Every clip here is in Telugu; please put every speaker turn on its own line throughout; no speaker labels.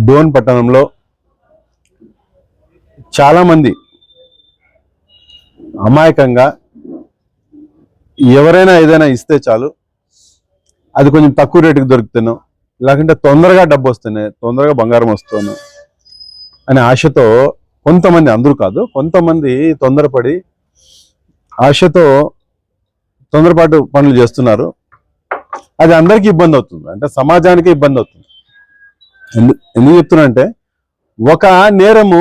డోన్ పట్టణంలో చాలామంది అమాయకంగా ఎవరైనా ఏదైనా ఇస్తే చాలు అది కొంచెం తక్కువ రేటుకి దొరుకుతాను, లేకుంటే తొందరగా డబ్బు వస్తున్నాయి, తొందరగా బంగారం వస్తాను అనే ఆశతో కొంతమంది, అందరూ కాదు కొంతమంది తొందరపడి ఆశతో తొందరపాటు పనులు చేస్తున్నారు. అది అందరికీ ఇబ్బంది అవుతుంది, అంటే సమాజానికి ఇబ్బంది అవుతుంది. ఎందుకు చెప్తున్నా అంటే ఒక నేరము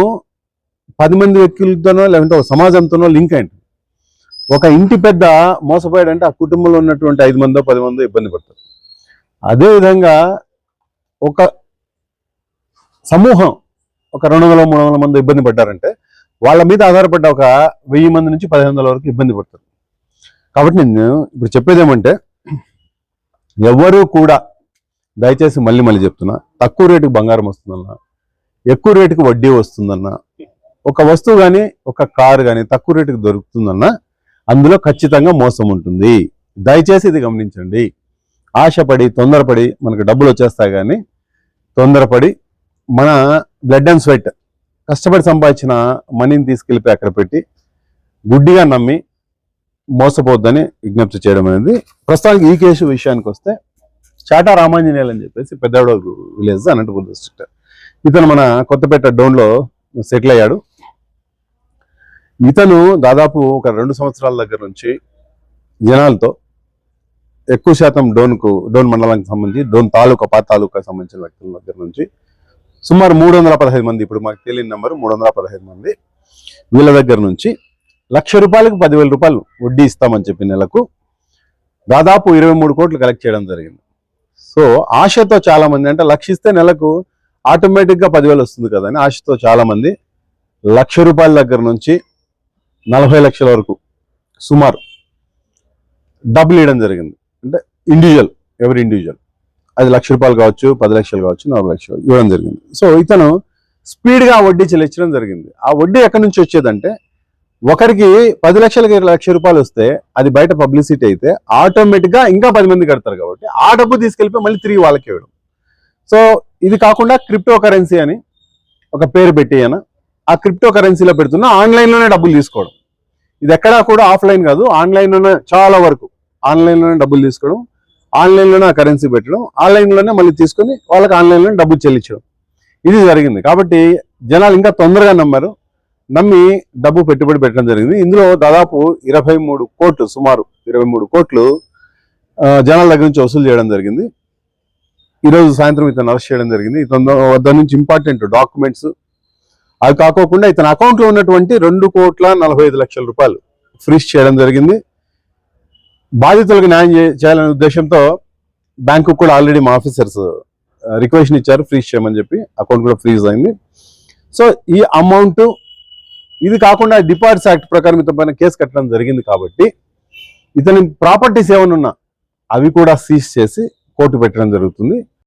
10 మంది వ్యక్తులతోనో లేకుంటే ఒక సమాజంతోనో లింక్ అయింది. ఒక ఇంటి పెద్ద మోసపోయాడంటే ఆ కుటుంబంలో ఉన్నటువంటి 5 మందో 10 మందో ఇబ్బంది పడతారు. అదేవిధంగా ఒక సమూహం ఒక 200-300 మంది ఇబ్బంది పడ్డారంటే వాళ్ళ మీద ఆధారపడ్డ ఒక 1000 మంది నుంచి 1500 వరకు ఇబ్బంది పడతారు. కాబట్టి నేను ఇప్పుడు చెప్పేది ఏమంటే ఎవరు కూడా దయచేసి మళ్ళీ చెప్తున్నా, తక్కువ రేటుకి బంగారం వస్తుందన్నా, ఎక్కువ రేటుకి వడ్డీ వస్తుందన్నా, ఒక వస్తువు కానీ ఒక కారు కానీ తక్కువ రేటుకి దొరుకుతుందన్నా అందులో ఖచ్చితంగా మోసం ఉంటుంది. దయచేసి ఇది గమనించండి. ఆశపడి తొందరపడి మనకు డబ్బులు వచ్చేస్తాయి, కానీ తొందరపడి మన బ్లడ్ అండ్ స్వెట్ కష్టపడి సంపాదించిన మనీని తీసుకెళ్ళిపోయి అక్కడ పెట్టి గుడ్డిగా నమ్మి మోసపోద్దని విజ్ఞప్తి చేయడం అనేది. ప్రస్తుతానికి ఈ కేసు విషయానికి వస్తే చాటా రామాంజనేయులు అని చెప్పేసి పెద్దవాడ విలేజ్, అనంతపురం డిస్ట్రిక్ట్. ఇతను మన కొత్తపేట డోన్లో సెటిల్ అయ్యాడు. ఇతను దాదాపు ఒక 2 సంవత్సరాల దగ్గర నుంచి జనాలతో ఎక్కువ శాతం డోన్ మండలానికి సంబంధించి డోన్ తాలూకా పాత తాలూకా సంబంధించిన వ్యక్తుల దగ్గర నుంచి సుమారు 315 మంది, ఇప్పుడు మాకు తెలియని నెంబరు 315 మంది, వీళ్ళ దగ్గర నుంచి ₹1,00,000కి 10,000 రూపాయలు వడ్డీ ఇస్తామని చెప్పి నెలకు దాదాపు 23 కోట్లు కలెక్ట్ చేయడం జరిగింది. సో ఆశతో చాలా మంది, అంటే 1,00,000 ఇస్తే నెలకు ఆటోమేటిక్గా 10,000 వస్తుంది కదా అని ఆశతో చాలా మంది ₹1,00,000 దగ్గర నుంచి 40 లక్షల వరకు సుమారు డబ్బులు ఇవ్వడం జరిగింది. అంటే ఇండివిజువల్, ఎవరి ఇండివిజువల్, అది ₹1,00,000 కావచ్చు, 10 లక్షలు కావచ్చు, 40 లక్షలు ఇవ్వడం జరిగింది. సో ఇతను స్పీడ్గా వడ్డీ చెల్లించడం జరిగింది. ఆ వడ్డీ ఎక్కడి నుంచి వచ్చేదంటే ఒకరికి 10 లక్షలకి ₹1,00,000 వస్తే అది బయట పబ్లిసిటీ అయితే ఆటోమేటిక్గా ఇంకా 10 మంది కడతారు, కాబట్టి ఆ డబ్బు తీసుకెళ్ళిపోయి మళ్ళీ తిరిగి వాళ్ళకి ఇవ్వడం. సో ఇది కాకుండా క్రిప్టో కరెన్సీ అని ఒక పేరు పెట్టి ఆ క్రిప్టో కరెన్సీలో పెడుతున్న ఆన్లైన్లోనే డబ్బులు తీసుకోవడం. ఇది ఎక్కడా కూడా ఆఫ్లైన్ కాదు, ఆన్లైన్లోనే, చాలా వరకు ఆన్లైన్లోనే డబ్బులు తీసుకోవడం, ఆన్లైన్లోనే ఆ కరెన్సీ పెట్టడం, ఆన్లైన్లోనే మళ్ళీ తీసుకొని వాళ్ళకి ఆన్లైన్లోనే డబ్బులు చెల్లించడం, ఇది జరిగింది. కాబట్టి జనాలు ఇంకా తొందరగా నమ్మి డబ్బు పెట్టుబడి పెట్టడం జరిగింది. ఇందులో దాదాపు 23 కోట్లు, సుమారు 23 కోట్లు జనాల దగ్గర నుంచి వసూలు చేయడం జరిగింది. ఈరోజు సాయంత్రం ఇతను అరెస్ట్ చేయడం జరిగింది. ఇతని వద్ద నుంచి ఇంపార్టెంట్ డాక్యుమెంట్స్, అవి కాకోకుండా ఇతని అకౌంట్లో ఉన్నటువంటి ₹2,45,00,000 ఫ్రీజ్ చేయడం జరిగింది. బాధితులకు న్యాయం చేయాలనే ఉద్దేశంతో బ్యాంకు కూడా ఆల్రెడీ మా ఆఫీసర్స్ రిక్వెస్ట్ ఇచ్చారు ఫ్రీజ్ చేయమని చెప్పి, అకౌంట్ కూడా ఫ్రీజ్ అయింది. సో ఈ అమౌంట్, ఇది కాకుండా డిపాజిట్స్ యాక్ట్ ప్రకారం ఇతని పైన కేసు కట్టడం జరిగింది. కాబట్టి ఇతని ప్రాపర్టీస్ ఏమైనా ఉన్నా అవి కూడా సీజ్ చేసి కోర్టు పెట్టడం జరుగుతుంది.